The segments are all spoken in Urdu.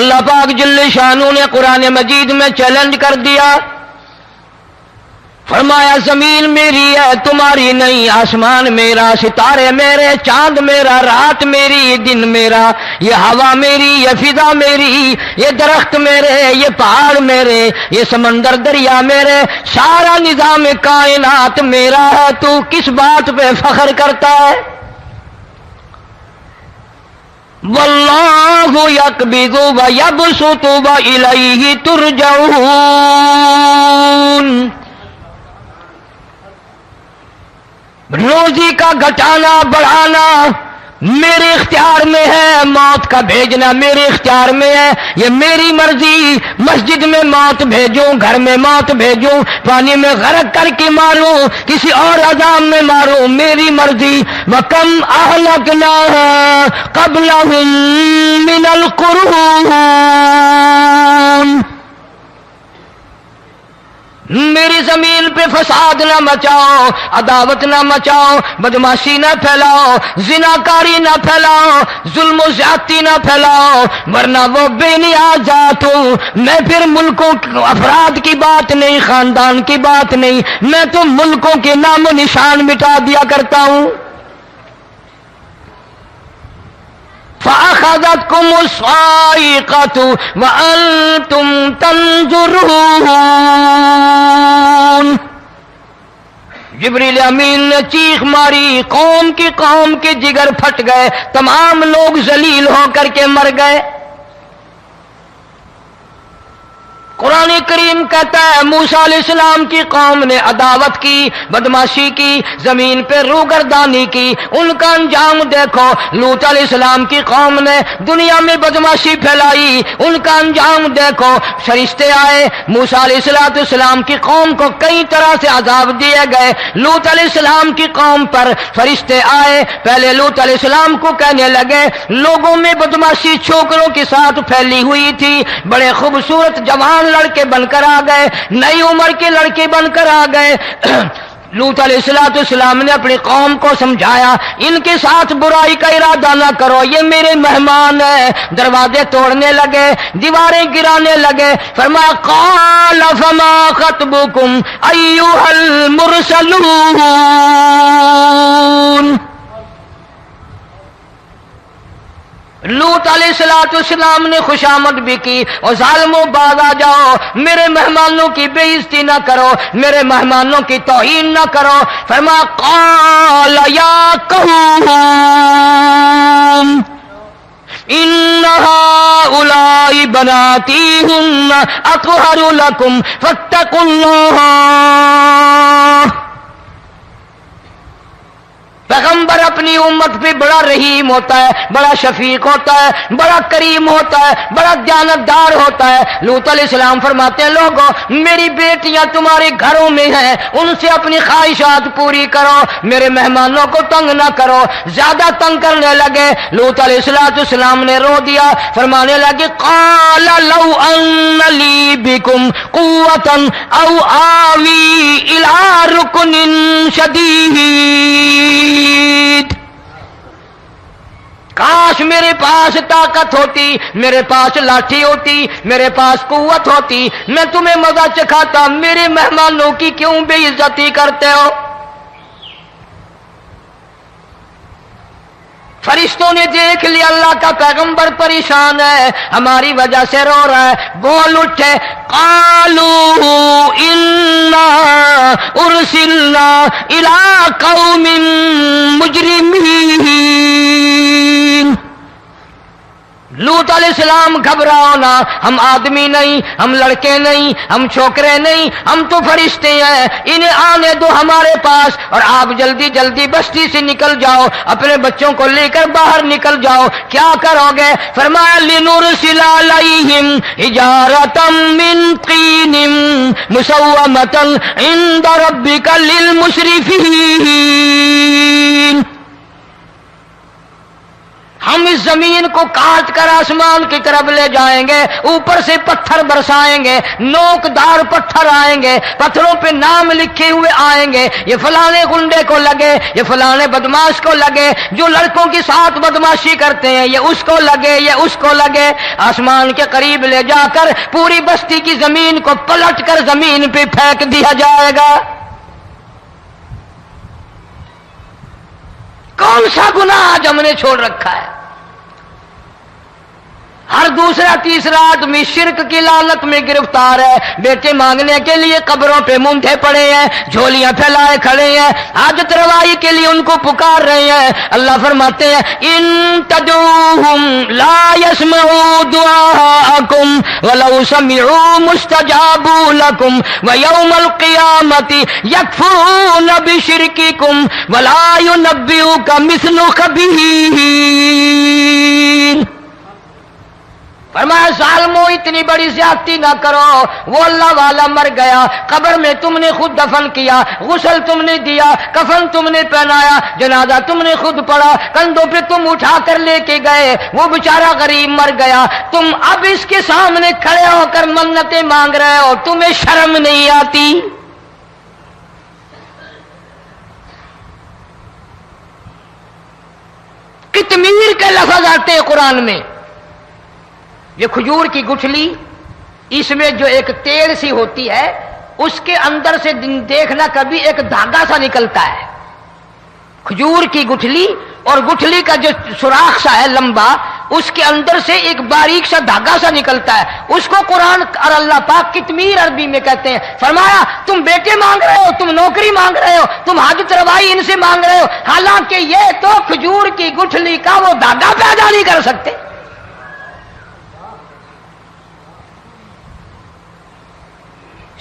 اللہ پاک جل شانہ نے قرآن مجید میں چیلنج کر دیا، فرمایا زمین میری ہے تمہاری نہیں، آسمان میرا، ستارے میرے، چاند میرا، رات میری، دن میرا، یہ ہوا میری، یہ فضا میری، یہ درخت میرے، یہ پہاڑ میرے، یہ سمندر دریا میرے، سارا نظام کائنات میرا ہے، تو کس بات پہ فخر کرتا ہے؟ واللہ یقبض ویبسط والیہ ترجعون، روزی کا گھٹانا بڑھانا میرے اختیار میں ہے، موت کا بھیجنا میرے اختیار میں ہے، یہ میری مرضی، مسجد میں موت بھیجوں، گھر میں موت بھیجوں، پانی میں غرق کر کے ماروں، کسی اور عذاب میں ماروں، میری مرضی۔ وَكَمْ أَهْلَكْنَا قَبْلَهُمْ مِنَ الْقُرُونِ، میری زمین پہ فساد نہ مچاؤ، عداوت نہ مچاؤ، بدماشی نہ پھیلاؤ، زناکاری نہ پھیلاؤ، ظلم و زیادتی نہ پھیلاؤ، ورنہ وہ بے نیاز ذات ہوں۔ میں پھر ملکوں افراد کی بات نہیں، خاندان کی بات نہیں، میں تو ملکوں کے نام و نشان مٹا دیا کرتا ہوں۔ فَأَخَذَتْكُمُ الصَّاعِقَةُ وَأَنْتُمْ تَنْظُرُونَ، جبریل امین نے چیخ ماری، قوم کے جگر پھٹ گئے، تمام لوگ ذلیل ہو کر کے مر گئے۔ قرآن کریم کہتا ہے موسیٰ علیہ السلام کی قوم نے عداوت کی، بدماشی کی، زمین پہ روگردانی کی، ان کا انجام دیکھو۔ لوط علیہ السلام کی قوم نے دنیا میں بدماشی پھیلائی، ان کا انجام دیکھو۔ فرشتے آئے، موسیٰ علیہ السلام کی قوم کو کئی طرح سے عذاب دیے گئے۔ لوط علیہ السلام کی قوم پر فرشتے آئے، پہلے لوط علیہ السلام کو کہنے لگے، لوگوں میں بدماشی چھوکروں کے ساتھ پھیلی ہوئی تھی، بڑے خوبصورت جوان لڑکے بن کر آ گئے، نئی عمر کے لڑکے بن کر آ گئے۔ لوط علیہ السلام نے اپنی قوم کو سمجھایا، ان کے ساتھ برائی کا ارادہ نہ کرو، یہ میرے مہمان ہیں۔ دروازے توڑنے لگے، دیواریں گرانے لگے، فرمایا قال فما خطبکم ایھا المرسلون، لوط علیہ السلام نے خوشامد بھی کی، اور ظالموں باز آ جاؤ، میرے مہمانوں کی بے عزتی نہ کرو، میرے مہمانوں کی توہین نہ کرو۔ فرمایا قال یا قوم ان هؤلاء بناتی هن اطہر لکم فاتقوا اللہ۔ پیغمبر اپنی امت پہ بڑا رحیم ہوتا ہے، بڑا شفیق ہوتا ہے، بڑا کریم ہوتا ہے، بڑا دیانتدار ہوتا ہے۔ لوط علیہ السلام فرماتے ہیں لوگوں میری بیٹیاں تمہارے گھروں میں ہیں، ان سے اپنی خواہشات پوری کرو، میرے مہمانوں کو تنگ نہ کرو۔ زیادہ تنگ کرنے لگے، لوط علیہ السلام نے رو دیا، فرمانے لگے قال لو ان لی بکم قوة او آوی الی رکن شدید، کاش میرے پاس طاقت ہوتی، میرے پاس لاٹھی ہوتی، میرے پاس قوت ہوتی، میں تمہیں مزہ چکھاتا، میرے مہمانوں کی کیوں بے عزتی کرتے ہو؟ فرشتوں نے دیکھ لیا اللہ کا پیغمبر پریشان ہے، ہماری وجہ سے رو رہا ہے، بول اٹھے قالوا انا ارسلنا الى قوم مجرمین۔ لوط علیہ السلام گھبراؤ نہ، ہم آدمی نہیں، ہم لڑکے نہیں، ہم چھوکرے نہیں، ہم تو فرشتے ہیں، انہیں آنے دو ہمارے پاس، اور آپ جلدی جلدی بستی سے نکل جاؤ، اپنے بچوں کو لے کر باہر نکل جاؤ۔ کیا کرو گے؟ فرمایا لنرسل علیہم حجارۃ من طین مسومۃ عند ربک للمسرفین، ہم اس زمین کو کاٹ کر آسمان کی طرف لے جائیں گے، اوپر سے پتھر برسائیں گے، نوکدار پتھر آئیں گے، پتھروں پہ نام لکھے ہوئے آئیں گے، یہ فلانے گنڈے کو لگے، یہ فلانے بدماش کو لگے، جو لڑکوں کے ساتھ بدماشی کرتے ہیں یہ اس کو لگے، یہ اس کو لگے۔ آسمان کے قریب لے جا کر پوری بستی کی زمین کو پلٹ کر زمین پہ پھینک دیا جائے گا۔ کون سا گناہ آج ہم نے چھوڑ رکھا ہے؟ ہر دوسرا تیسرا آدمی شرک کی لعنت میں گرفتار ہے، بیٹے مانگنے کے لیے قبروں پہ منڈے پڑے ہیں، جھولیاں پھیلائے کھڑے ہیں، حاجت روائی کے لیے ان کو پکار رہے ہیں۔ اللہ فرماتے ہیں ان تدعوہم لا يسمعوا دعاءکم ولو سمعوا مستجابوا لکم ویوم القیامت یکفرون بشرککم ولا ینبئک مثل خبیر۔ فرمایا ظالمو اتنی بڑی زیادتی نہ کرو، وہ اللہ والا مر گیا، قبر میں تم نے خود دفن کیا، غسل تم نے دیا، کفن تم نے پہنایا، جنازہ تم نے خود پڑھا، کندھوں پہ تم اٹھا کر لے کے گئے، وہ بیچارہ غریب مر گیا، تم اب اس کے سامنے کھڑے ہو کر منتیں مانگ رہے ہو، تمہیں شرم نہیں آتی؟ کتمیر کے لفظ آتے ہیں قرآن میں۔ یہ کھجور کی گٹھلی، اس میں جو ایک تیل سی ہوتی ہے، اس کے اندر سے دیکھنا کبھی ایک دھاگا سا نکلتا ہے۔ کھجور کی گٹھلی اور گٹھلی کا جو سوراخ سا ہے لمبا، اس کے اندر سے ایک باریک سا دھاگا سا نکلتا ہے، اس کو قرآن اور اللہ پاک کتمیر عربی میں کہتے ہیں۔ فرمایا تم بیٹے مانگ رہے ہو، تم نوکری مانگ رہے ہو، تم حاجت روائی ان سے مانگ رہے ہو، حالانکہ یہ تو کھجور کی گٹھلی کا وہ دھاگا پیدا نہیں کر سکتے۔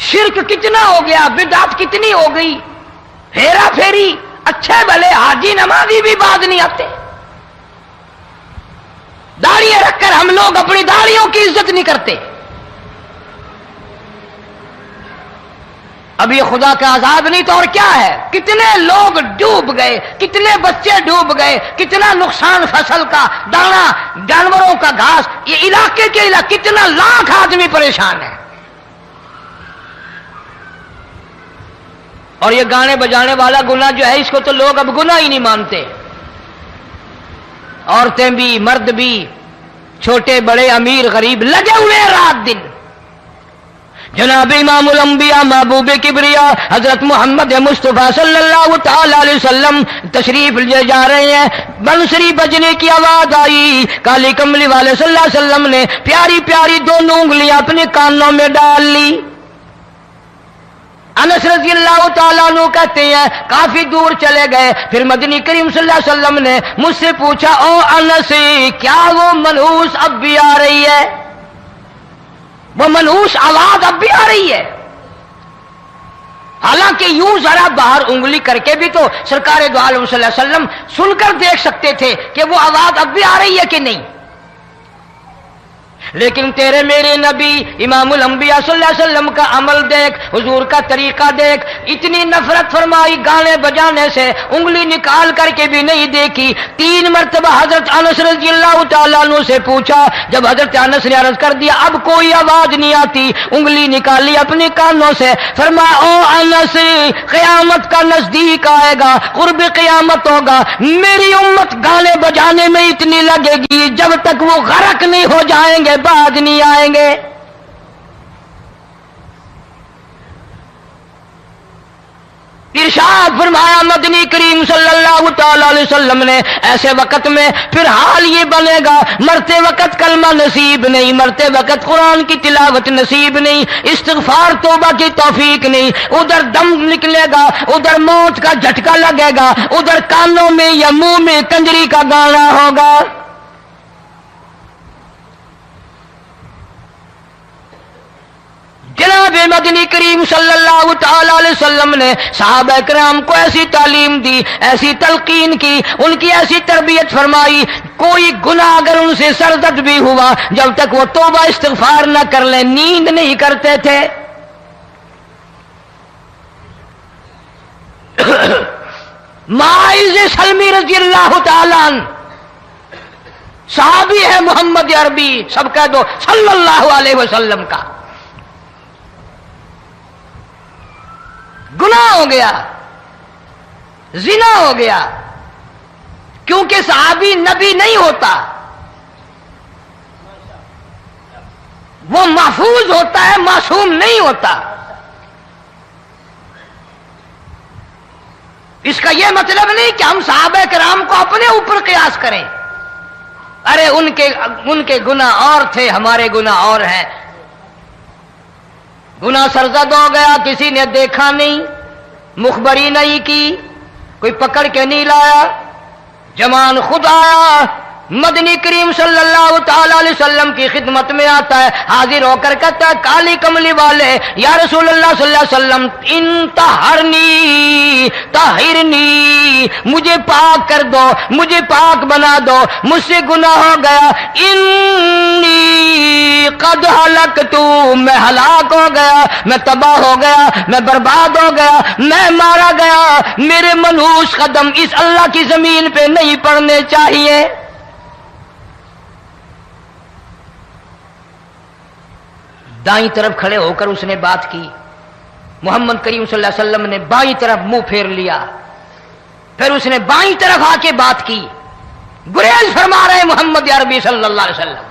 شرک کتنا ہو گیا، بدعت کتنی ہو گئی، ہیرا پھیری، اچھے بھلے حاجی نمازی بھی بعد نہیں آتے، داڑھیاں رکھ کر ہم لوگ اپنی داڑھیوں کی عزت نہیں کرتے۔ اب یہ خدا کا عذاب نہیں تو اور کیا ہے؟ کتنے لوگ ڈوب گئے، کتنے بچے ڈوب گئے، کتنا نقصان فصل کا، دانا، جانوروں کا گھاس، یہ علاقے کے علاقے کتنا لاکھ آدمی پریشان ہے۔ اور یہ گانے بجانے والا گناہ جو ہے، اس کو تو لوگ اب گناہ ہی نہیں مانتے، عورتیں بھی مرد بھی، چھوٹے بڑے امیر غریب لگے ہوئے رات دن۔ جناب امام الانبیاء محبوب کبریا حضرت محمد مصطفیٰ صلی اللہ تعالی علیہ وسلم تشریف لے جا رہے ہیں، بنسری بجنے کی آواز آئی، کالی کملی والے صلی اللہ علیہ وسلم نے پیاری پیاری دونوں انگلیاں اپنے کانوں میں ڈال لی۔ انس رضی اللہ تعالیٰ عنہ کہتے ہیں کافی دور چلے گئے، پھر مدنی کریم صلی اللہ علیہ وسلم نے مجھ سے پوچھا او انس کیا وہ منحوس اب بھی آ رہی ہے؟ وہ منحوس آواز اب بھی آ رہی ہے؟ حالانکہ یوں ذرا باہر انگلی کر کے بھی تو سرکار دو عالم صلی اللہ علیہ وسلم سن کر دیکھ سکتے تھے کہ وہ آواز اب بھی آ رہی ہے کہ نہیں، لیکن تیرے میرے نبی امام الانبیاء صلی اللہ علیہ وسلم کا عمل دیکھ، حضور کا طریقہ دیکھ، اتنی نفرت فرمائی گانے بجانے سے، انگلی نکال کر کے بھی نہیں دیکھی۔ 3 مرتبہ حضرت انس رضی اللہ تعالیٰ عنہ سے پوچھا، جب حضرت انس نے عرض کر دیا اب کوئی آواز نہیں آتی، انگلی نکالی اپنے کانوں سے، فرمایا او انس قیامت کا نزدیک آئے گا، قرب قیامت ہوگا، میری امت گانے بجانے میں اتنی لگے گی جب تک وہ غرق نہیں ہو جائیں گے بعد نہیں آئیں گے۔ ارشاد فرمایا مدنی کریم صلی اللہ تعالی علیہ وسلم نے ایسے وقت میں پھر حال یہ بنے گا، مرتے وقت کلمہ نصیب نہیں، مرتے وقت قرآن کی تلاوت نصیب نہیں، استغفار توبہ کی توفیق نہیں، ادھر دم نکلے گا، ادھر موت کا جھٹکا لگے گا، ادھر کانوں میں یا منہ میں کنجری کا گانا ہوگا۔ جناب مدنی کریم صلی اللہ تعالی علیہ وسلم نے صحابہ کرام کو ایسی تعلیم دی، ایسی تلقین کی، ان کی ایسی تربیت فرمائی، کوئی گناہ اگر ان سے سرزد بھی ہوا جب تک وہ توبہ استغفار نہ کر لیں نیند نہیں کرتے تھے۔ معاذ سلمی رضی اللہ تعالیٰ عنہ صحابی ہے محمد عربی، سب کہہ دو صلی اللہ علیہ وسلم کا، گناہ ہو گیا، زنا ہو گیا، کیونکہ صحابی نبی نہیں ہوتا، وہ محفوظ ہوتا ہے، معصوم نہیں ہوتا۔ اس کا یہ مطلب نہیں کہ ہم صحابہ کرام کو اپنے اوپر قیاس کریں، ارے ان کے گناہ اور تھے، ہمارے گناہ اور ہیں۔ گناہ سرزد ہو گیا، کسی نے دیکھا نہیں، مخبری نہیں کی، کوئی پکڑ کے نہیں لایا، جمان خود آیا، مدنی کریم صلی اللہ تعالی علیہ وسلم کی خدمت میں آتا ہے، حاضر ہو کر کہتا ہے کالی کملی والے یا رسول اللہ صلی اللہ علیہ وسلم انتہرنی طہرنی، مجھے پاک کر دو، مجھے پاک بنا دو، مجھ سے گناہ ہو گیا، انی قد ہلکت، میں ہلاک ہو گیا، میں تباہ ہو گیا، میں برباد ہو گیا، میں مارا گیا، میرے منحوس قدم اس اللہ کی زمین پہ نہیں پڑنے چاہیے۔ دائیں طرف کھڑے ہو کر اس نے بات کی، محمد کریم صلی اللہ علیہ وسلم نے بائیں طرف منہ پھیر لیا، پھر اس نے بائیں طرف آ کے بات کی، گریز فرما رہے محمد عربی صلی اللہ علیہ وسلم،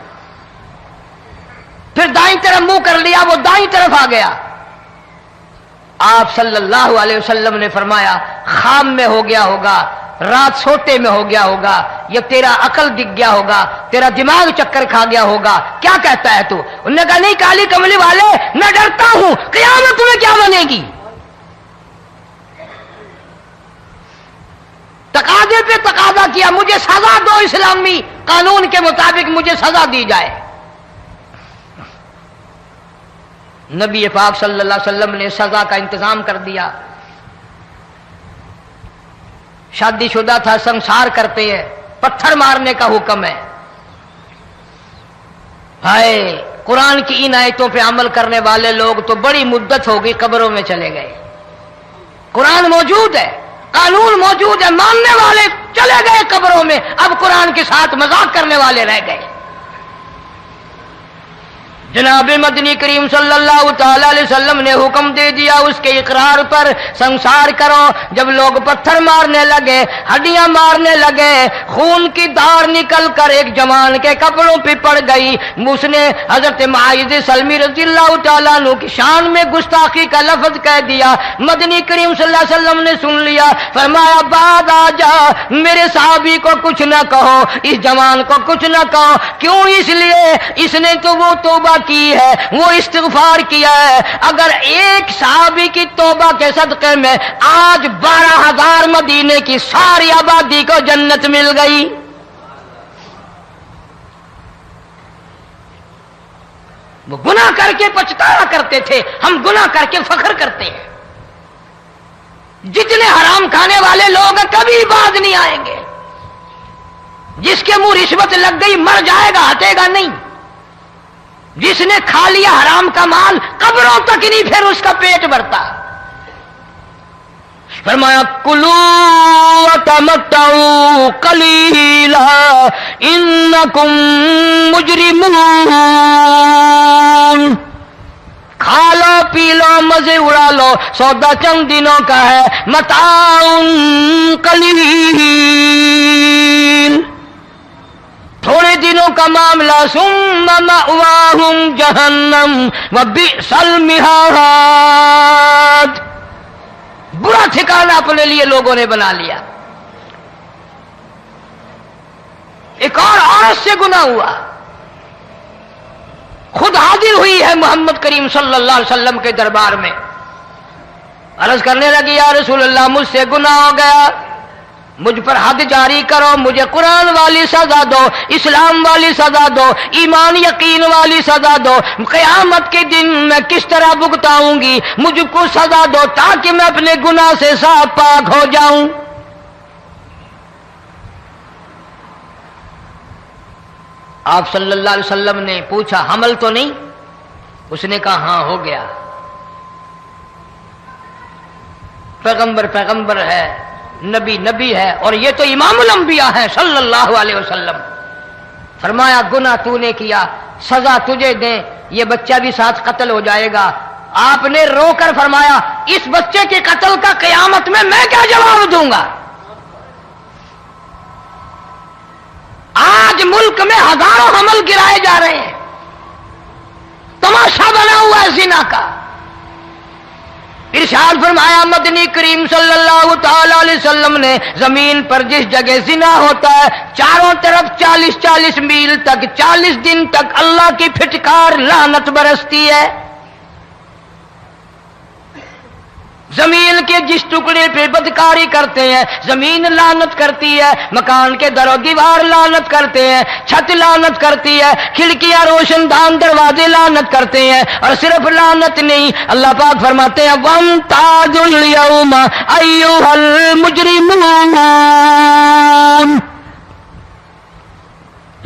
پھر دائیں طرف منہ کر لیا، وہ دائیں طرف آ گیا۔ آپ صلی اللہ علیہ وسلم نے فرمایا خواب میں ہو گیا ہوگا، رات سوتے میں ہو گیا ہوگا، یا تیرا عقل دکھ گیا ہوگا، تیرا دماغ چکر کھا گیا ہوگا، کیا کہتا ہے تو؟ انہوں نے کہا نہیں کالی کملی والے، میں ڈرتا ہوں قیامت تمہیں کیا بنے گی؟ تقاضے پہ تقاضا کیا، مجھے سزا دو، اسلامی قانون کے مطابق مجھے سزا دی جائے۔ نبی پاک صلی اللہ علیہ وسلم نے سزا کا انتظام کر دیا۔ شادی شدہ تھا، سنسار کرتے ہیں، پتھر مارنے کا حکم ہے۔ ہائے، قرآن کی ان آیتوں پہ عمل کرنے والے لوگ تو بڑی مدت ہو گئی قبروں میں چلے گئے۔ قرآن موجود ہے، قانون موجود ہے، ماننے والے چلے گئے قبروں میں، اب قرآن کے ساتھ مذاق کرنے والے رہ گئے۔ جناب مدنی کریم صلی اللہ تعالی علیہ وسلم نے حکم دے دیا اس کے اقرار پر، سنسار کرو۔ جب لوگ پتھر مارنے لگے، ہڈیاں مارنے لگے، خون کی دھار نکل کر ایک جوان کے کپڑوں پہ پڑ گئی، اس نے حضرت معاذ سلمی رضی اللہ تعالیٰ عنہ کی شان میں گستاخی کا لفظ کہہ دیا۔ مدنی کریم صلی اللہ علیہ وسلم نے سن لیا، فرمایا بعد آ جا، میرے صحابی کو کچھ نہ کہو، اس جوان کو کچھ نہ کہو۔ کیوں؟ اس لیے اس نے تو وہ توبہ کی ہے، وہ استغفار کیا ہے۔ اگر ایک صحابی کی توبہ کے صدقے میں آج 12,000 مدینے کی ساری آبادی کو جنت مل گئی۔ وہ گناہ کر کے پچھتایا کرتے تھے، ہم گناہ کر کے فخر کرتے ہیں۔ جتنے حرام کھانے والے لوگ کبھی باز نہیں آئیں گے۔ جس کے منہ رشوت لگ گئی مر جائے گا، ہٹے گا نہیں۔ جس نے کھا لیا حرام کا مال قبروں تک نہیں پھر اس کا پیٹ بھرتا۔ فرمایا کلو وتمتعوا قلیلا انکم مجرمون، کھا لو پی لو مزے اڑا لو، سودا چند دنوں کا ہے، متاع قلیل، تھوڑے دنوں کا معاملہ، ثم مأواہم جہنم وبئس المہاد، برا ٹھکانہ اپنے لیے لوگوں نے بنا لیا۔ ایک اور عورت سے گناہ ہوا، خود حاضر ہوئی ہے محمد کریم صلی اللہ علیہ وسلم کے دربار میں، عرض کرنے لگی یا رسول اللہ مجھ سے گناہ ہو گیا، مجھ پر حد جاری کرو، مجھے قرآن والی سزا دو، اسلام والی سزا دو، ایمان یقین والی سزا دو، قیامت کے دن میں کس طرح بھگتاؤں گی، مجھ کو سزا دو تاکہ میں اپنے گناہ سے صاف پاک ہو جاؤں۔ آپ صلی اللہ علیہ وسلم نے پوچھا حمل تو نہیں؟ اس نے کہا ہاں ہو گیا۔ پیغمبر ہے، نبی ہے، اور یہ تو امام الانبیاء ہے صلی اللہ علیہ وسلم۔ فرمایا گناہ تو نے کیا، سزا تجھے دیں، یہ بچہ بھی ساتھ قتل ہو جائے گا۔ آپ نے رو کر فرمایا اس بچے کے قتل کا قیامت میں کیا جواب دوں گا؟ آج ملک میں ہزاروں حمل گرائے جا رہے ہیں، تماشا بنا ہوا ہے زنا کا۔ ارشاد فرمایا مدنی کریم صلی اللہ تعالی علیہ وسلم نے زمین پر جس جگہ زنا ہوتا ہے چاروں طرف 40 میل تک 40 دن تک اللہ کی پھٹکار لعنت برستی ہے۔ زمین کے جس ٹکڑے پہ بدکاری کرتے ہیں زمین لعنت کرتی ہے، مکان کے در و دیوار لعنت کرتے ہیں، چھت لعنت کرتی ہے، کھڑکیاں روشن دان دروازے لعنت کرتے ہیں۔ اور صرف لعنت نہیں، اللہ پاک فرماتے ہیں وَامْتَازُوا الْيَوْمَ أَيُّهَا الْمُجْرِمُونَ،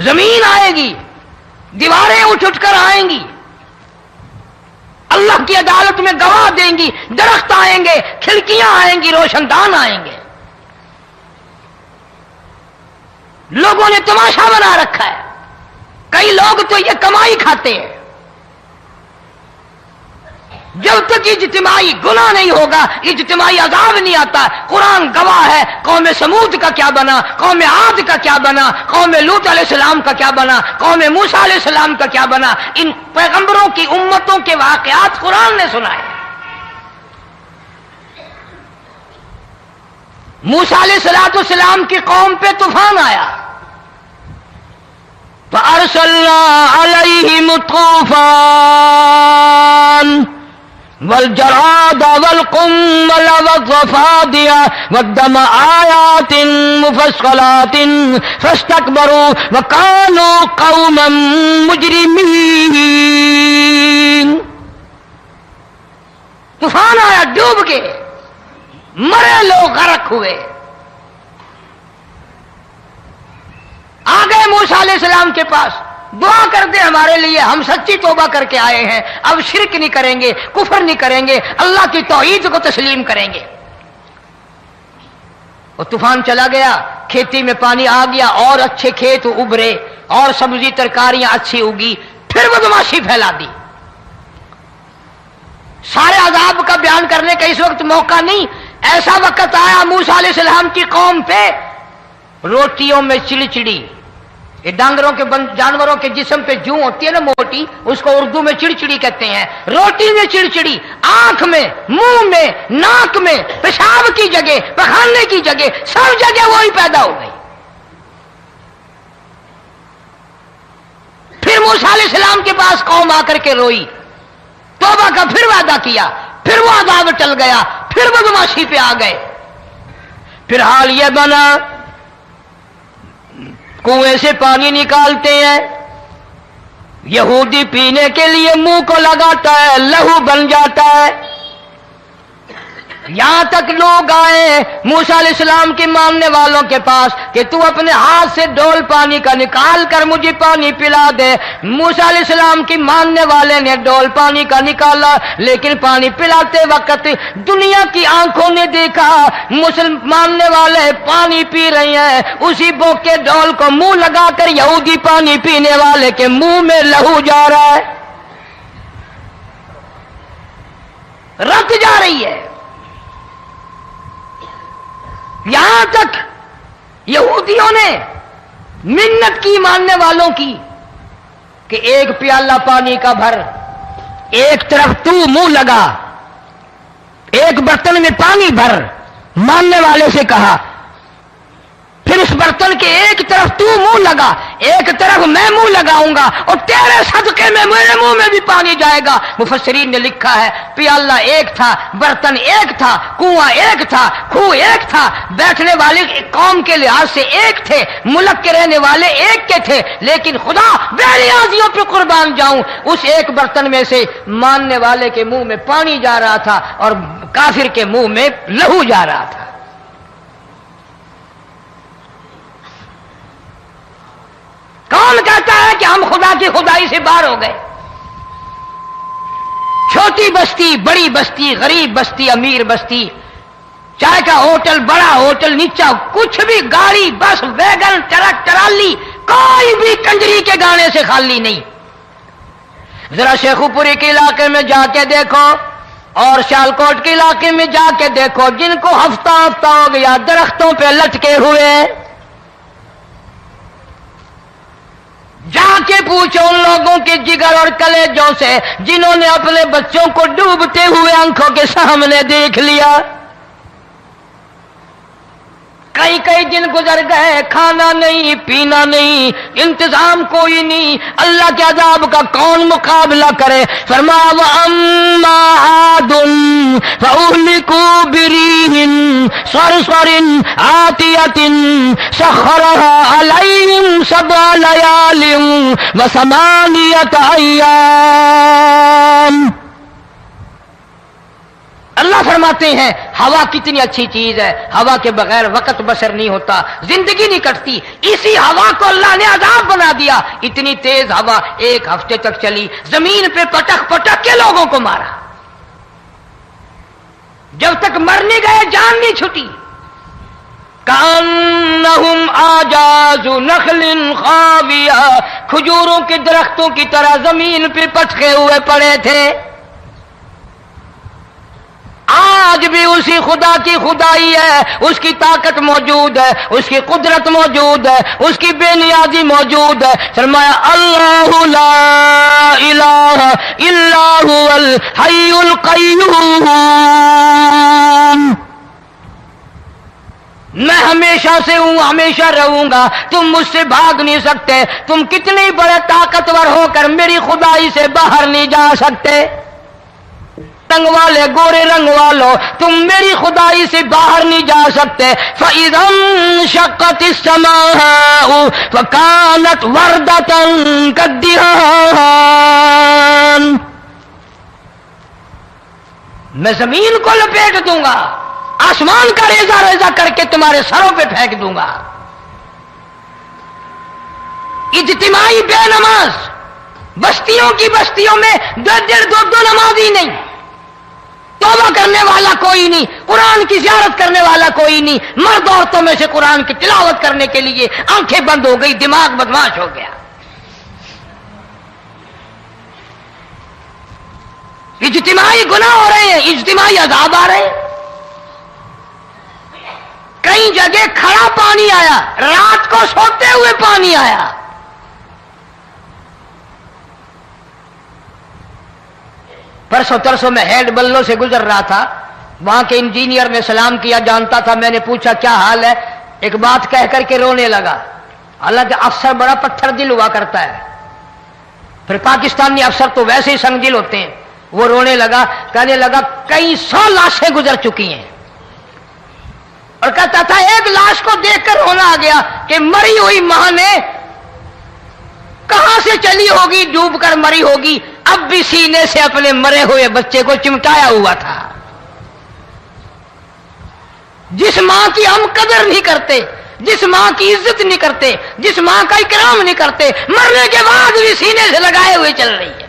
زمین آئے گی، دیواریں اٹھ کر آئیں گی، اللہ کی عدالت میں گواہ دیں گی، درخت آئیں گے، کھڑکیاں آئیں گی، روشن دان آئیں گے۔ لوگوں نے تماشا بنا رکھا ہے، کئی لوگ تو یہ کمائی کھاتے ہیں۔ جب تک اجتماعی گناہ نہیں ہوگا اجتماعی عذاب نہیں آتا۔ قرآن گواہ ہے، قوم سمود کا کیا بنا، قوم عاد کا کیا بنا، قوم لوط علیہ السلام کا کیا بنا، قوم موسیٰ علیہ السلام کا کیا بنا۔ ان پیغمبروں کی امتوں کے واقعات قرآن نے سنائے۔ موسیٰ علیہ السلام کی قوم پہ طوفان آیا، فَأَرْسَلْنَا عَلَيْهِمُ الطُّوفَانَ والجراد والقمل والضفادع والدم آيات مفصلات فاستكبروا وكانوا قوما مجرمين۔ طوفان آیا، ڈوب کے مرے لوگ، غرق ہوئے۔ آ گئے موسیٰ علیہ السلام کے پاس، دعا کر دے ہمارے لیے، ہم سچی توبہ کر کے آئے ہیں، اب شرک نہیں کریں گے، کفر نہیں کریں گے، اللہ کی توحید کو تسلیم کریں گے۔ اور طوفان چلا گیا، کھیتی میں پانی آ گیا، اور اچھے کھیت ابھرے، اور سبزی ترکاریاں اچھی اگی، پھر بدماشی پھیلا دی۔ سارے عذاب کا بیان کرنے کا اس وقت موقع نہیں۔ ایسا وقت آیا موسیٰ علیہ السلام کی قوم پہ، روٹیوں میں چڑچڑی، یہ ڈانگروں کے جانوروں کے جسم پہ جوں ہوتی ہے نا موٹی، اس کو اردو میں چڑچڑی کہتے ہیں۔ روٹی میں چڑچڑی، آنکھ میں، منہ میں، ناک میں، پیشاب کی جگہ، پخانے کی جگہ، سب جگہ وہی پیدا ہو گئی۔ پھر موسیٰ علیہ السلام کے پاس قوم آ کر کے روئی، توبہ کا پھر وعدہ کیا، پھر وہ عذاب ٹل گیا، پھر بدماشی پہ آ گئے۔ پھر حال یہ بنا کنویں سے پانی نکالتے ہیں، یہودی پینے کے لیے منہ کو لگاتا ہے، لہو بن جاتا ہے۔ یہاں تک لوگ آئے موسیٰ علیہ السلام کے ماننے والوں کے پاس کہ تو اپنے ہاتھ سے ڈول پانی کا نکال کر مجھے پانی پلا دے۔ موسیٰ علیہ السلام کی ماننے والے نے ڈول پانی کا نکالا، لیکن پانی پلاتے وقت دنیا کی آنکھوں نے دیکھا ماننے والے پانی پی رہے ہیں، اسی بوک کے ڈول کو منہ لگا کر یہودی پانی پینے والے کے منہ میں لہو جا رہا ہے، رت جا رہی ہے۔ یہاں تک یہودیوں نے منت کی ماننے والوں کی کہ ایک پیالہ پانی کا بھر، ایک طرف تو منہ لگا، ایک برتن میں پانی بھر، ماننے والے سے کہا، پھر اس برتن کے ایک طرف تو منہ لگا، ایک طرف میں منہ لگاؤں گا، اور تیرے صدقے میں میرے منہ میں بھی پانی جائے گا۔ مفسرین نے لکھا ہے پیالہ ایک تھا، برتن ایک تھا، کنواں ایک تھا، کھوہ ایک تھا، بیٹھنے والے قوم کے لحاظ سے ایک تھے، ملک کے رہنے والے ایک کے تھے، لیکن خدا بے نیازیوں پہ قربان جاؤں، اس ایک برتن میں سے ماننے والے کے منہ میں پانی جا رہا تھا اور کافر کے منہ میں لہو جا رہا تھا۔ کون کہتا ہے کہ ہم خدا کی خدائی سے باہر ہو گئے؟ چھوٹی بستی، بڑی بستی، غریب بستی، امیر بستی، چائے کا ہوٹل، بڑا ہوٹل، نیچا کچھ بھی، گاڑی، بس، ویگن، ٹرک، ٹرالی، کوئی بھی کنجری کے گانے سے خالی نہیں. ذرا شیخو پوری کے علاقے میں جا کے دیکھو اور سیالکوٹ کے علاقے میں جا کے دیکھو جن کو ہفتہ ہفتہ ہو گیا درختوں پہ لٹکے ہوئے، جا کے پوچھو ان لوگوں کے جگر اور کلیجوں سے جنہوں نے اپنے بچوں کو ڈوبتے ہوئے آنکھوں کے سامنے دیکھ لیا. کئی کئی دن گزر گئے، کھانا نہیں پینا نہیں، انتظام کوئی نہیں، اللہ کے عذاب کا کون مقابلہ کرے؟ فرمایا وَأَمَّا عَادٌ فَأُهْلِكُوا بِرِيحٍ صَرْصَرٍ عَاتِيَةٍ سَخَّرَهَا عَلَيْهِمْ 7 لَيَالٍ و8 أَيَّامٍ. اللہ فرماتے ہیں ہوا کتنی اچھی چیز ہے، ہوا کے بغیر وقت بسر نہیں ہوتا، زندگی نہیں کٹتی. اسی ہوا کو اللہ نے عذاب بنا دیا. اتنی تیز ہوا 1 ہفتے تک چلی، زمین پہ پٹک پٹک کے لوگوں کو مارا، جب تک مر نہیں گئے جان نہیں چھٹی. کأنہم اعجاز نخل خاویہ، کھجوروں کے درختوں کی طرح زمین پہ پٹکے ہوئے پڑے تھے. آج بھی اسی خدا کی خدائی ہے، اس کی طاقت موجود ہے، اس کی قدرت موجود ہے، اس کی بے نیازی موجود ہے. فرمایا اللہ لا الہ الا هو الحی القیوم. میں ہمیشہ سے ہوں، ہمیشہ رہوں گا، تم مجھ سے بھاگ نہیں سکتے. تم کتنی بڑے طاقتور ہو کر میری خدائی سے باہر نہیں جا سکتے. رنگ والے، گورے رنگ والو، تم میری خدائی سے باہر نہیں جا سکتے. فَإِذَا انشَقَّتِ السَّمَاءُ فَكَانَتْ وَرْدَةً كَالدِّهَانِ. میں زمین کو لپیٹ دوں گا، آسمان کا ریزہ ریزہ کر کے تمہارے سروں پہ پھینک دوں گا. اجتماعی بے نماز، بستیوں کی بستیوں میں 2 نمازی نہیں، توبہ کرنے والا کوئی نہیں، قرآن کی زیارت کرنے والا کوئی نہیں. مرد عورتوں میں سے قرآن کی تلاوت کرنے کے لیے آنکھیں بند ہو گئی، دماغ بدماش ہو گیا. اجتماعی گناہ ہو رہے ہیں، اجتماعی عذاب آ رہے ہیں. کئی جگہ کھڑا پانی آیا، رات کو سوتے ہوئے پانی آیا. پرسوں ترسوں میں ہیڈ بلوں سے گزر رہا تھا، وہاں کے انجینئر نے سلام کیا، جانتا تھا. میں نے پوچھا کیا حال ہے؟ ایک بات کہہ کر کے رونے لگا. حالانکہ افسر بڑا پتھر دل ہوا کرتا ہے، پھر پاکستانی افسر تو ویسے ہی سنگ دل ہوتے ہیں. وہ رونے لگا، کہنے لگا کئی 100 لاشیں گزر چکی ہیں، اور کہتا تھا ایک لاش کو دیکھ کر رونا آ گیا کہ مری ہوئی ماں نے کہاں سے چلی ہوگی، ڈوب کر مری ہوگی، اب بھی سینے سے اپنے مرے ہوئے بچے کو چمٹایا ہوا تھا. جس ماں کی ہم قدر نہیں کرتے، جس ماں کی عزت نہیں کرتے، جس ماں کا اکرام نہیں کرتے، مرنے کے بعد بھی سینے سے لگائے ہوئے چل رہی ہے.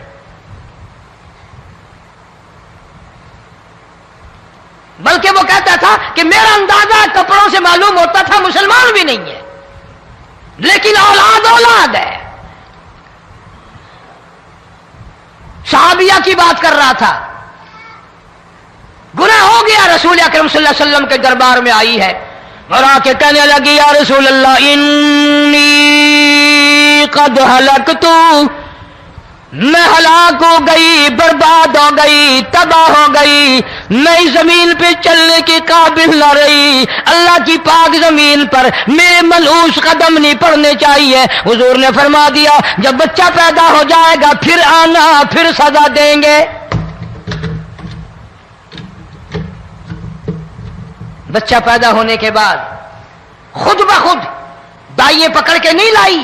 بلکہ وہ کہتا تھا کہ میرا اندازہ کپڑوں سے معلوم ہوتا تھا مسلمان بھی نہیں ہے، لیکن اولاد اولاد ہے. صحابیہ کی بات کر رہا تھا، گناہ ہو گیا، رسول اکرم صلی اللہ علیہ وسلم کے دربار میں آئی ہے اور آ کے کہنے لگی یا رسول اللہ انی قد ہلکت، میں ہلاک ہو گئی، برباد ہو گئی، تباہ ہو گئی، میں اس زمین پہ چلنے کے قابل نہ رہی، اللہ کی پاک زمین پر میرے ملعوس قدم نہیں پڑنے چاہیے. حضور نے فرما دیا جب بچہ پیدا ہو جائے گا پھر آنا، پھر سزا دیں گے. بچہ پیدا ہونے کے بعد خود بخود دائیں پکڑ کے نہیں لائی،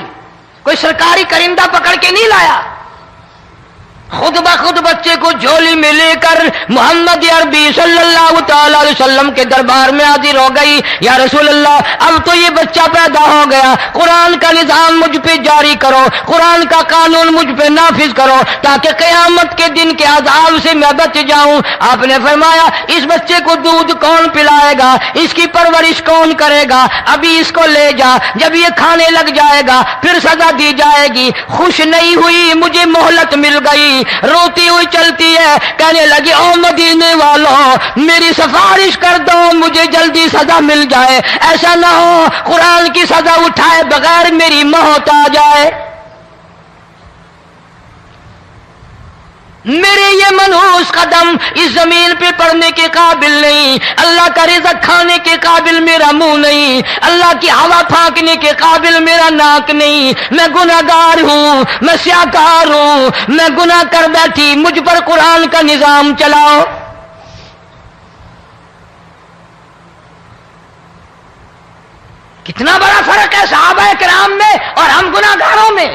کوئی سرکاری کرندہ پکڑ کے نہیں لایا، خود بخود بچے کو جھولی میں لے کر محمد عربی صلی اللہ تعالی علیہ وسلم کے دربار میں حاضر ہو گئی. یا رسول اللہ اب تو یہ بچہ پیدا ہو گیا, قرآن کا نظام مجھ پہ جاری کرو, قرآن کا قانون مجھ پہ نافذ کرو تاکہ قیامت کے دن کے عذاب سے میں بچ جاؤں. آپ نے فرمایا اس بچے کو دودھ کون پلائے گا, اس کی پرورش کون کرے گا, ابھی اس کو لے جا, جب یہ کھانے لگ جائے گا پھر سزا دی جائے گی. خوش نہیں ہوئی, مجھے مہلت مل گئی, روتی ہوئی چلتی ہے, کہنے لگی او مدینے والوں میری سفارش کر دو, مجھے جلدی سزا مل جائے, ایسا نہ ہو قرآن کی سزا اٹھائے بغیر میری موت آ جائے. میرے یہ منحوس قدم اس زمین پہ پڑنے کے قابل نہیں, اللہ کا رزق کھانے کے قابل میرا منہ نہیں, اللہ کی ہوا پھانکنے کے قابل میرا ناک نہیں, میں گناہگار ہوں, میں سیاکار ہوں, میں گناہ کر بیٹھی, مجھ پر قرآن کا نظام چلاؤ. کتنا بڑا فرق ہے صحابہ کرام میں اور ہم گناہگاروں میں.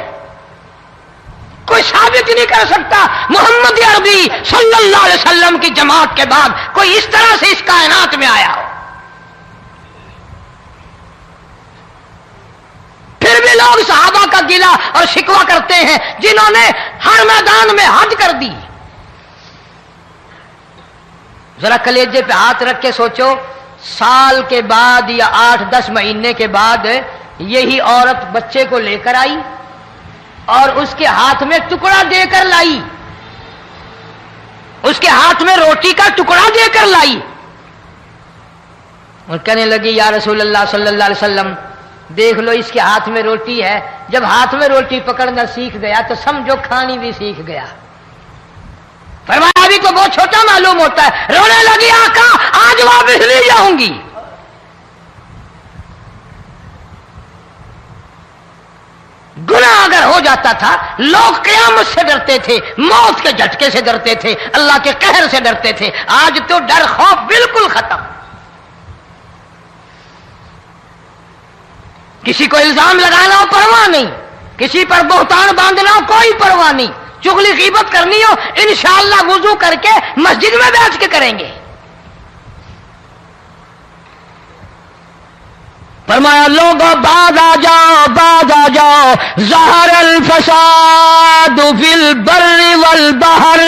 کوئی ثابت نہیں کر سکتا محمد عربی صلی اللہ علیہ وسلم کی جماعت کے بعد کوئی اس طرح سے اس کائنات میں آیا ہو. پھر بھی لوگ صحابہ کا گلہ اور شکوہ کرتے ہیں جنہوں نے ہر میدان میں حج کر دی. ذرا کلیجے پہ ہاتھ رکھ کے سوچو, سال کے بعد یا 8-10 مہینے کے بعد یہی عورت بچے کو لے کر آئی اور اس کے ہاتھ میں ٹکڑا دے کر لائی, اس کے ہاتھ میں روٹی کا ٹکڑا دے کر لائی اور کہنے لگی یا رسول اللہ صلی اللہ علیہ وسلم دیکھ لو اس کے ہاتھ میں روٹی ہے, جب ہاتھ میں روٹی پکڑنا سیکھ گیا تو سمجھو کھانی بھی سیکھ گیا. فرمایا ابھی تو بہت چھوٹا معلوم ہوتا ہے. رونے لگی آقا آج واپس لے جاؤں گی. گناہ اگر ہو جاتا تھا لوگ قیامت سے ڈرتے تھے, موت کے جھٹکے سے ڈرتے تھے, اللہ کے قہر سے ڈرتے تھے. آج تو ڈر خوف بالکل ختم. کسی کو الزام لگانا ہو پرواہ نہیں, کسی پر بہتان باندھنا ہو کوئی پرواہ نہیں, چغلی غیبت کرنی ہو انشاءاللہ وضو کر کے مسجد میں بیٹھ کے کریں گے. فرمایا لوگوں بعد آ جاؤ, بعد آ جاؤ, ظہر الفساد فی البر والبحر,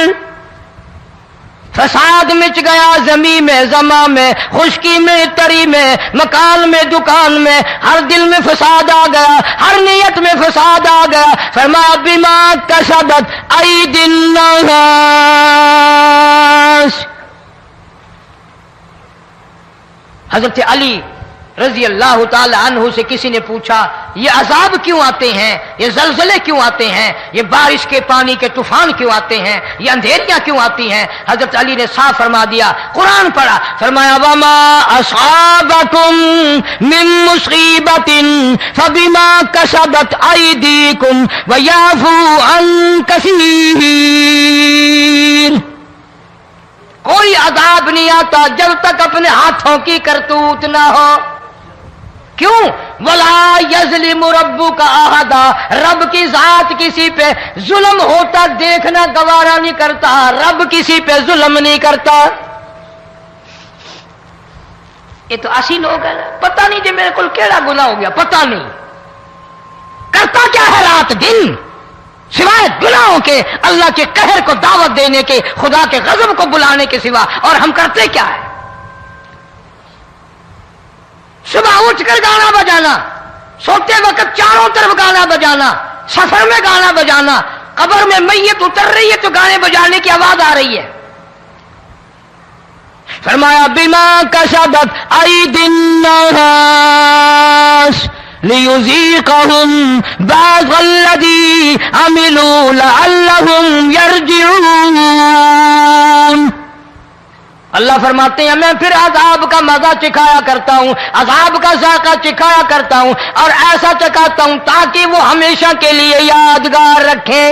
فساد مچ گیا زمین میں, زماں میں, خشکی میں, تری میں, مکان میں, دکان میں, ہر دل میں فساد آ گیا, ہر نیت میں فساد آ گیا. فرمایا بما کسبت ایدی الناس. حضرت علی رضی اللہ تعالی عنہ سے کسی نے پوچھا یہ عذاب کیوں آتے ہیں, یہ زلزلے کیوں آتے ہیں, یہ بارش کے پانی کے طوفان کیوں آتے ہیں, یہ اندھیریاں کیوں آتی ہیں؟ حضرت علی نے صاف فرما دیا, قرآن پڑھا, فرمایا وما اصابکم من مصیبت فبما کسبت ایدیکم ویعفو عن کثیر. کوئی عذاب نہیں آتا جب تک اپنے ہاتھوں کی کرتوت نہ ہو. کیوں؟ ولا یظلم ربک احدا, رب کی ذات کسی پہ ظلم ہوتا دیکھنا گوارا نہیں کرتا, رب کسی پہ ظلم نہیں کرتا. یہ تو اسی لوگ ہیں, پتہ نہیں جی میرے کو کیڑا گناہ ہو گیا, پتہ نہیں کرتا کیا ہے رات دن سوائے گناہوں کے, اللہ کے قہر کو دعوت دینے کے, خدا کے غضب کو بلانے کے سوا. اور ہم کرتے کیا ہے؟ صبح اٹھ کر گانا بجانا, سوتے وقت چاروں طرف گانا بجانا, سفر میں گانا بجانا, قبر میں میت اتر رہی ہے تو گانے بجانے کی آواز آ رہی ہے. فرمایا بما کسبت ایدی الناس لیذیقہم بعض الذی عملوا لعلہم یرجعون. اللہ فرماتے ہیں میں پھر عذاب کا مزہ چکھایا کرتا ہوں, عذاب کا ذائقہ چکھایا کرتا ہوں, اور ایسا چکھاتا ہوں تاکہ وہ ہمیشہ کے لیے یادگار رکھے.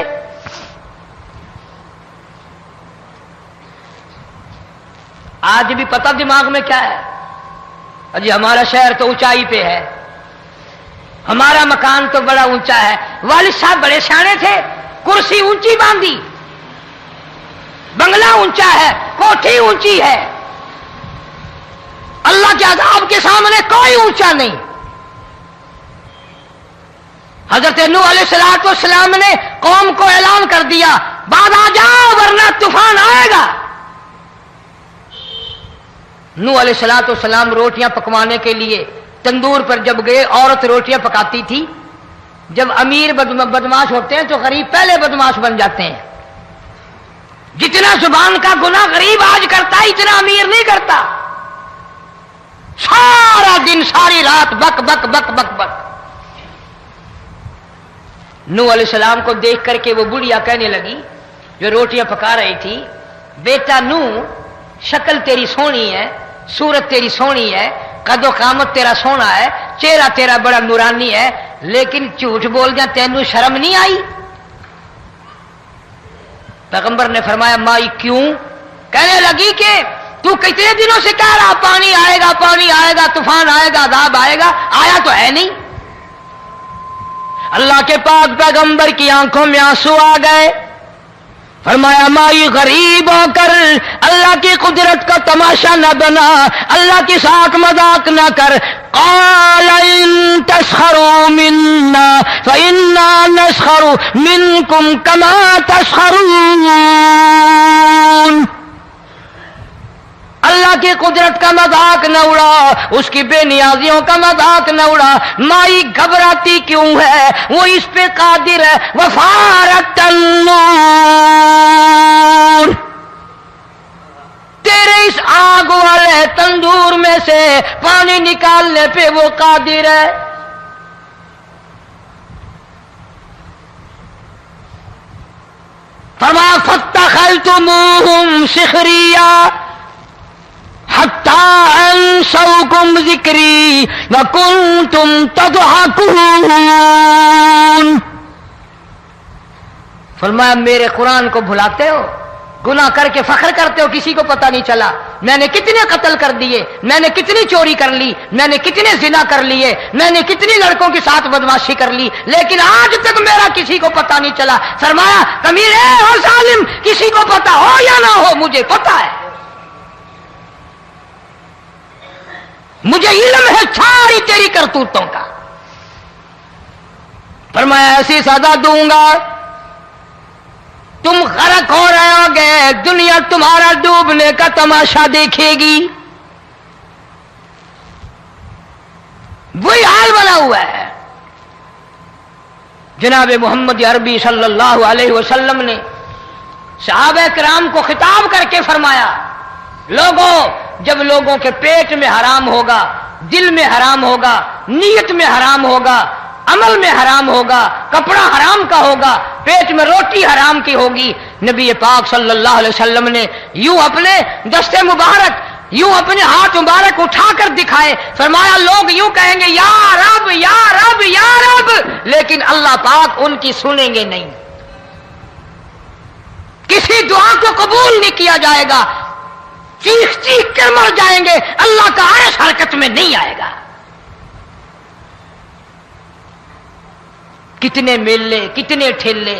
آج بھی پتہ دماغ میں کیا ہے؟ جی ہمارا شہر تو اونچائی پہ ہے, ہمارا مکان تو بڑا اونچا ہے. والد صاحب بڑے سیانے تھے, کرسی اونچی باندھی, بنگلہ اونچا ہے، کوٹھی اونچی ہے، اللہ کے عذاب کے سامنے کوئی اونچا نہیں۔ حضرت نوح علیہ السلام نے قوم کو اعلان کر دیا بعد آ جاؤ ورنہ طوفان آئے گا۔ نوح علیہ السلام روٹیاں پکوانے کے لیے تندور پر جب گئے، عورت روٹیاں پکاتی تھی۔ جب امیر بدماش ہوتے ہیں تو غریب پہلے بدماش بن جاتے ہیں۔ جتنا زبان کا گناہ غریب آج کرتا ہے اتنا امیر نہیں کرتا۔ سارا دن ساری رات بک بک بک بک بک۔ نوح علیہ السلام کو دیکھ کر کے وہ بڑھیا کہنے لگی جو روٹیاں پکا رہی تھی، بیٹا نوح، شکل تیری سونی ہے، صورت تیری سونی ہے، قد و قامت تیرا سونا ہے، چہرہ تیرا بڑا نورانی ہے، لیکن جھوٹ بول جا تینوں شرم نہیں آئی؟ پیغمبر نے فرمایا مائی کیوں؟ کہنے لگی کہ تو کتنے دنوں سے کہہ رہا پانی آئے گا، پانی آئے گا، طوفان آئے گا، عذاب آئے گا، آیا تو ہے نہیں۔ اللہ کے پاک پیغمبر کی آنکھوں میں آنسو آ گئے۔ فرمایا مائی غریب ہو کر اللہ کی قدرت کا تماشا نہ بنا، اللہ کی ساتھ مذاق نہ کر۔ قال ان تسخروا منا فإنا نسخر منكم كما تسخرون۔ اللہ کی قدرت کا مذاق نہ اڑا، اس کی بے نیازیوں کا مذاق نہ اڑا۔ مائی گھبراتی کیوں ہے؟ وہ اس پہ قادر ہے۔ وفارت النور، تیرے اس آگ والے تندور میں سے پانی نکالنے پہ وہ قادر ہے۔ فرمایا فاتخذتموہم سخریا حتی انسوکم ذکری وکنتم تضحکون۔ فرمایا میرے قرآن کو بھلاتے ہو، گناہ کر کے فخر کرتے ہو، کسی کو پتہ نہیں چلا میں نے کتنے قتل کر دیے، میں نے کتنی چوری کر لی، میں نے کتنے زنا کر لیے، میں نے کتنی لڑکوں کے ساتھ بدماشی کر لی، لیکن آج تک میرا کسی کو پتہ نہیں چلا۔ فرمایا امیر اور ظالم، کسی کو پتہ ہو یا نہ ہو مجھے پتہ ہے، مجھے علم ہے ساری تیری کرتوتوں کا۔ فرمایا ایسی سزا دوں گا تم غرق ہو رہے ہو گے، دنیا تمہارا ڈوبنے کا تماشا دیکھے گی۔ وہی حال بنا ہوا ہے۔ جناب محمد عربی صلی اللہ علیہ وسلم نے صحابہ کرام کو خطاب کر کے فرمایا لوگوں، جب لوگوں کے پیٹ میں حرام ہوگا، دل میں حرام ہوگا، نیت میں حرام ہوگا، عمل میں حرام ہوگا، کپڑا حرام کا ہوگا، پیٹ میں روٹی حرام کی ہوگی، نبی پاک صلی اللہ علیہ وسلم نے یوں اپنے دست مبارک، یوں اپنے ہاتھ مبارک اٹھا کر دکھائے، فرمایا لوگ یوں کہیں گے یا رب یا رب یا رب، لیکن اللہ پاک ان کی سنیں گے نہیں، کسی دعا کو قبول نہیں کیا جائے گا، چیخ چیخ کر مر جائیں گے، اللہ کا عرش حرکت میں نہیں آئے گا۔ کتنے میلے، کتنے ٹھیلے،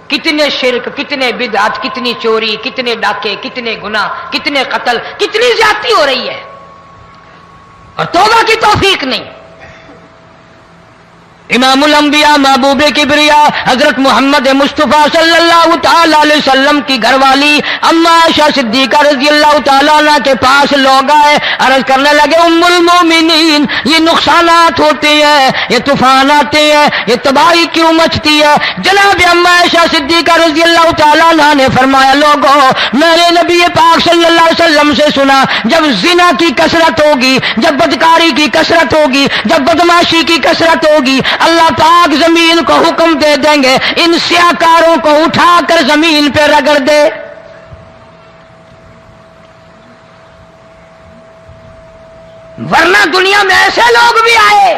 کتنے شرک، کتنے بدعت، کتنی چوری، کتنے ڈاکے، کتنے گناہ، کتنے قتل، کتنی زیادتی ہو رہی ہے اور توبہ کی توفیق نہیں۔ امام الانبیاء محبوب کبریا حضرت محمد مصطفیٰ صلی اللہ تعالی علیہ وسلم کی گھر والی اما عائشہ صدیقہ رضی اللہ تعالیٰ عنہ کے پاس لوگ آئے، عرض کرنے لگے ام المومنین یہ نقصانات ہوتے ہیں، یہ طوفان آتے ہیں، یہ تباہی کیوں مچتی ہے؟ جناب اما عائشہ صدیقہ رضی اللہ تعالیٰ عنہ نے فرمایا لوگوں، میں نے نبی پاک صلی اللہ علیہ وسلم سے سنا جب زنا کی کثرت ہوگی، جب بدکاری کی کثرت ہوگی، جب بدماشی کی کثرت ہوگی، اللہ پاک زمین کو حکم دے دیں گے ان سیاکاروں کو اٹھا کر زمین پہ رگڑ دے۔ ورنہ دنیا میں ایسے لوگ بھی آئے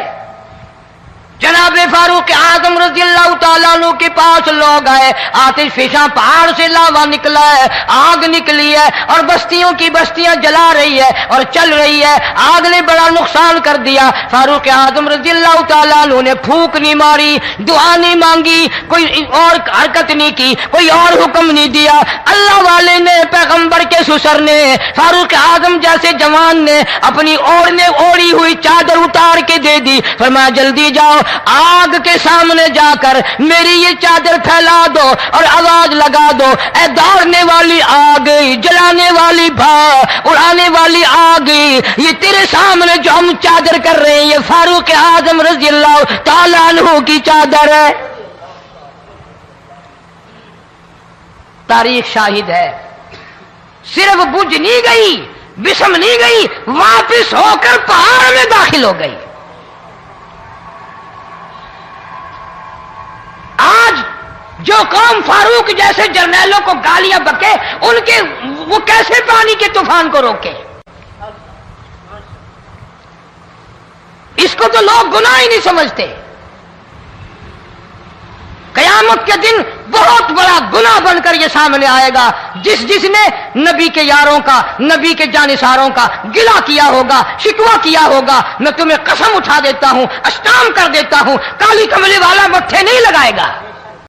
جناب فاروق اعظم رضی اللہ تعالیٰ عنہ کے پاس لوگ آئے، آتش فشاں پہاڑ سے لاوا نکلا ہے، آگ نکلی ہے اور بستیوں کی بستیاں جلا رہی ہے اور چل رہی ہے، آگ نے بڑا نقصان کر دیا۔ فاروق اعظم رضی اللہ تعالیٰ عنہ نے پھونک نہیں ماری، دعا نہیں مانگی، کوئی اور حرکت نہیں کی، کوئی اور حکم نہیں دیا۔ اللہ والے نے، پیغمبر کے سسر نے، فاروق اعظم جیسے جوان نے اپنی اوڑھی ہوئی چادر اتار کے دے دی، فرمایا جلدی جاؤ، آگ کے سامنے جا کر میری یہ چادر پھیلا دو اور آواز لگا دو، اے دوڑنے والی آگ، جلانے والی اڑانے والی آگ، یہ تیرے سامنے جو ہم چادر کر رہے ہیں یہ فاروق اعظم رضی اللہ تعالیٰ عنہ کی چادر ہے۔ تاریخ شاہد ہے، صرف بجھ نہیں گئی، بسم نہیں گئی، واپس ہو کر پہاڑ میں داخل ہو گئی۔ آج جو قوم فاروق جیسے جرنیلوں کو گالیاں بکے، ان کے وہ کیسے پانی کے طوفان کو روکے؟ اس کو تو لوگ گناہ ہی نہیں سمجھتے۔ قیامت کے دن بہت بڑا گناہ بن کر یہ سامنے آئے گا، جس نے نبی کے یاروں کا، نبی کے جانثاروں کا گلہ کیا ہوگا، شکوہ کیا ہوگا، میں تمہیں قسم اٹھا دیتا ہوں، اشتام کر دیتا ہوں، کالی کملی والا مٹھے نہیں لگائے گا۔